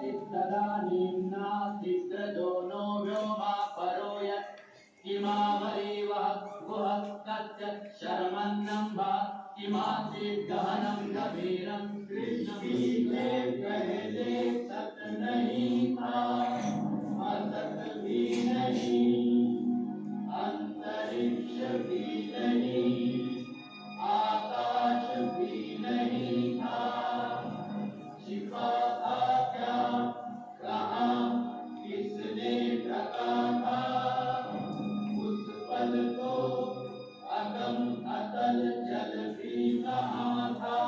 इत्तदानीम्नास्तिस्रजो no Vyoma परो यत् किमावरीवः गुहः तस्य शर्मन्नं वा किमासीत् गहनं गभीरं कृष्णगीते कहते सत नहीं था असत भी नहीं अंतरिक्ष भी नहीं आकाश भी नहीं था छिपा था क्या कहाँ किसने ढका था उस पल को अगम अतल जल भी कहाँ था।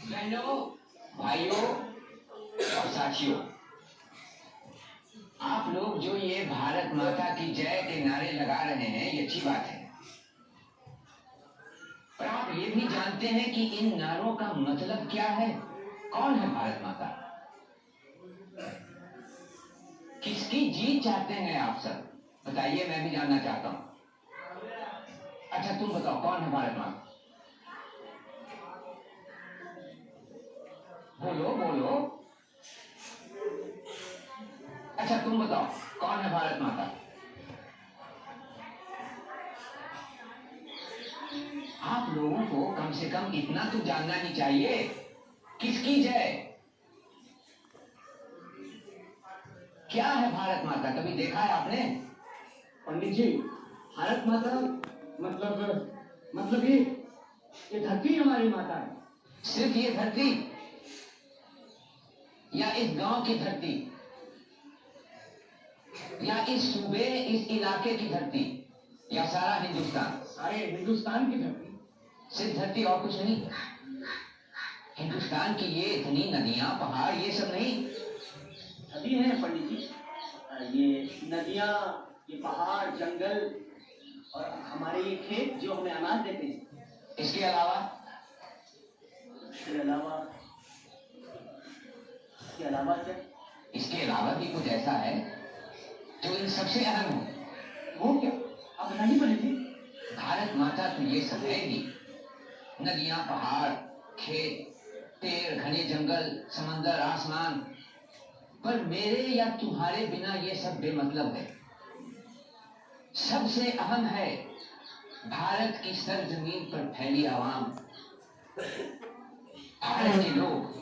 बहनों, भाइयों और साथियों, आप लोग जो ये भारत माता की जय के नारे लगा रहे हैं, ये अच्छी बात है। पर आप ये भी जानते हैं कि इन नारों का मतलब क्या है? कौन है भारत माता? किसकी जीत चाहते हैं आप सब? बताइए, मैं भी जानना चाहता हूं। अच्छा, तुम बताओ, कौन है भारत माता? बोलो बोलो। अच्छा, तुम बताओ, कौन है भारत माता? आप लोगों को कम से कम इतना तो जानना ही चाहिए, किसकी जय? क्या है भारत माता? कभी देखा है आपने? पंडित जी, भारत माता मतलब ये धरती हमारी माता है। सिर्फ ये धरती या इस गांव की धरती या इस सूबे, इस इलाके की धरती या सारा हिंदुस्तान? सारे हिंदुस्तान की धरती। सिर्फ धरती और कुछ नहीं? हिंदुस्तान की ये इतनी नदियां, पहाड़, ये सब नहीं? सभी हैं पंडित जी, ये नदियां, ये पहाड़, जंगल और हमारे ये खेत जो हमें अनाज देते हैं। इसके अलावा क्या? इसके अलावा भी कुछ ऐसा है जो इन सबसे अहम है। वो क्या? आप बताइए पंडित जी। भारत माता तो ये सब है ही, नदियां, पहाड़, खेत, पेड़, घने जंगल, समंदर, आसमान। पर मेरे या तुम्हारे बिना ये सब बेमतलब है। सबसे अहम है भारत की सरजमीन पर फैली आवाम, भारत के लोग।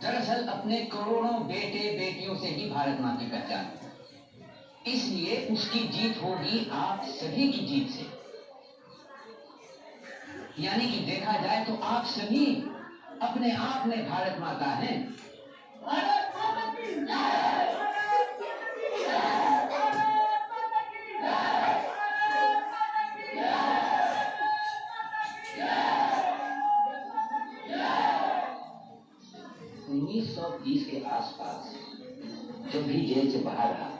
दरअसल अपने करोड़ों बेटे बेटियों से ही भारत माँ की पहचान, इसलिए उसकी जीत होगी आप सभी की जीत से। यानी कि देखा जाए तो आप सभी अपने आप में भारत माता हैं। भारत माता की जय। भारत माता की जय। भारत माता की जय। भारत माता की जय। माता की जय। 1930 के आसपास जब भी जेल से बाहर आया,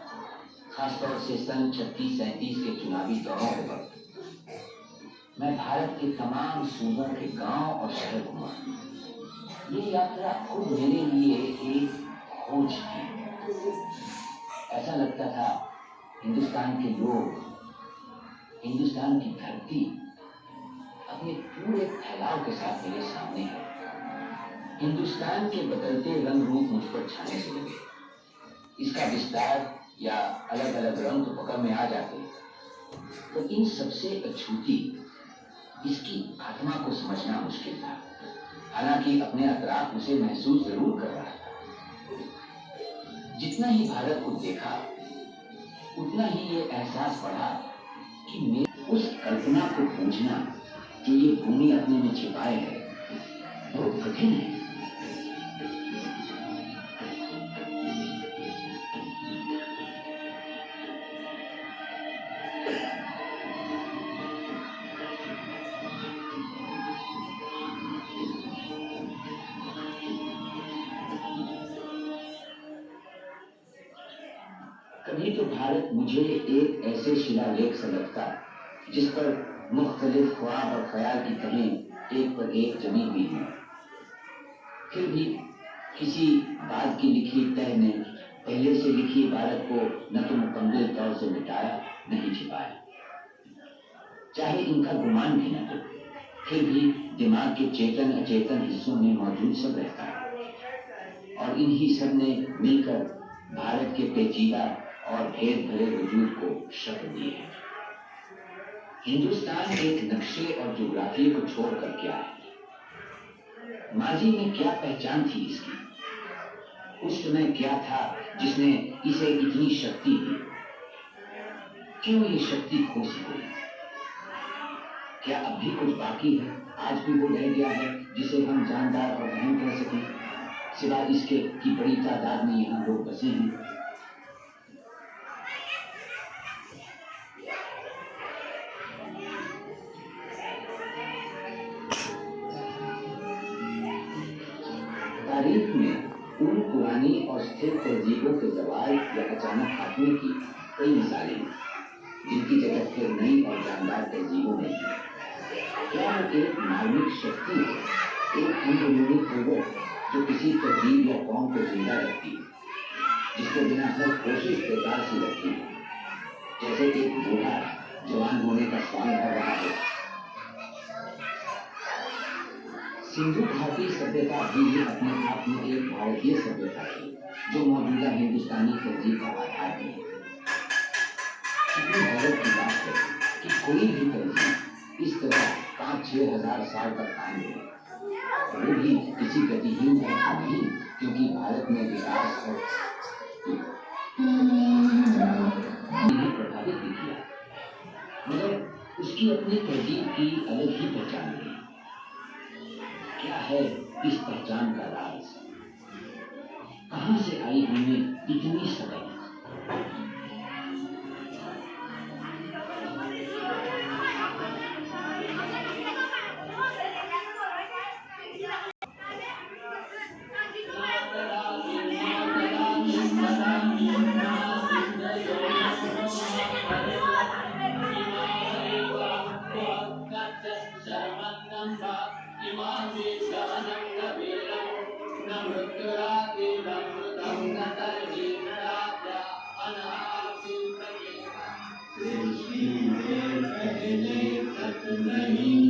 खासतौर से सन 36-37 के चुनावी दौरों के वक्त, मैं भारत के तमाम सूबों के गांव और शहर घूमा। ये यात्रा खुद मेरे लिए एक खोज थी। ऐसा लगता था हिंदुस्तान के लोग, हिंदुस्तान की धरती अपने पूरे फैलाव के साथ मेरे सामने है। हिंदुस्तान के बदलते रंग रूप मुझ पर छाने से लगे। इसका विस्तार या अलग अलग रंग तो पकड़ में आ जाते, तो इन सबसे अछूती इसकी आत्मा को समझना मुश्किल था। हालांकि अपने अतराफ उसे महसूस जरूर कर रहा था। जितना ही भारत को देखा, उतना ही ये एहसास बढ़ा कि मैं उस कल्पना को पूछना जो ये भूमि अपने में छिपाए है, बहुत कठिन है। कभी तो भारत मुझे एक ऐसे शिलालेख सा लगता जिस पर मुख्तलिफ ख्वाब और ख्याल की कहें एक पर एक जमी हुई हैं। फिर भी किसी बाद की लिखी तह ने पहले से लिखी भारत को न तो मुकम्मल तौर से मिटाया, न ही छिपाया। चाहे इनका गुमान भी न हो, फिर भी दिमाग के चेतन अचेतन हिस्सों में मौजूद सब रहता है, और इन्हीं सब ने मिलकर भारत के पेचीदा और भेद भरे वजूद को शक्ल दी है। हिंदुस्तान एक नक्शे और ज्योग्राफी को छोड़कर क्या है? माजी में क्या पहचान थी इसकी? उस समय क्या था जिसने इसे इतनी शक्ति दी? क्यों ये शक्ति खो सी गई? क्या अब भी कुछ बाकी है? आज भी वो रह गया है जिसे हम जानदार और अहम कह सकें, सिवाय इसके कि बड़ी तादाद में यहाँ लोग बसे हैं। तारीख में उन पुरानी और स्थिर तहजीबों के जवाल या अचानक खात्मे की कई मिसालें हैं, जिनकी जगह फिर नई और जानदार तहजीबों ने की। क्या वो एक मार्मिक शक्ति है, एक अंदरूनी कुव्वत जो किसी तहजीब या कौम को जिंदा रखती है, जिसके बिना हर कोशिश बेकार सी लगती है, जैसे एक बूढ़ा जवान होने का स्वांग कर रहा है। सिंधु घाटी सभ्यता भी अपने आप में एक भारतीय सभ्यता थी, जो मौजूदा हिंदुस्तानी तहजीब का आधार है। कितनी हैरत की बात है कि कोई भी तहजीब इस तरह 5-6 हजार साल तक कायम रही, वो भी किसी गतिहीन तरह नहीं, क्योंकि भारत में विकास और प्रभावित भी किया, मगर उसकी अपनी तहजीब की अलग ही पहचान है। क्या है इस पहचान का राज? कहां से आई हमें इतनी सकल? सृष्टि में पहले तक नहीं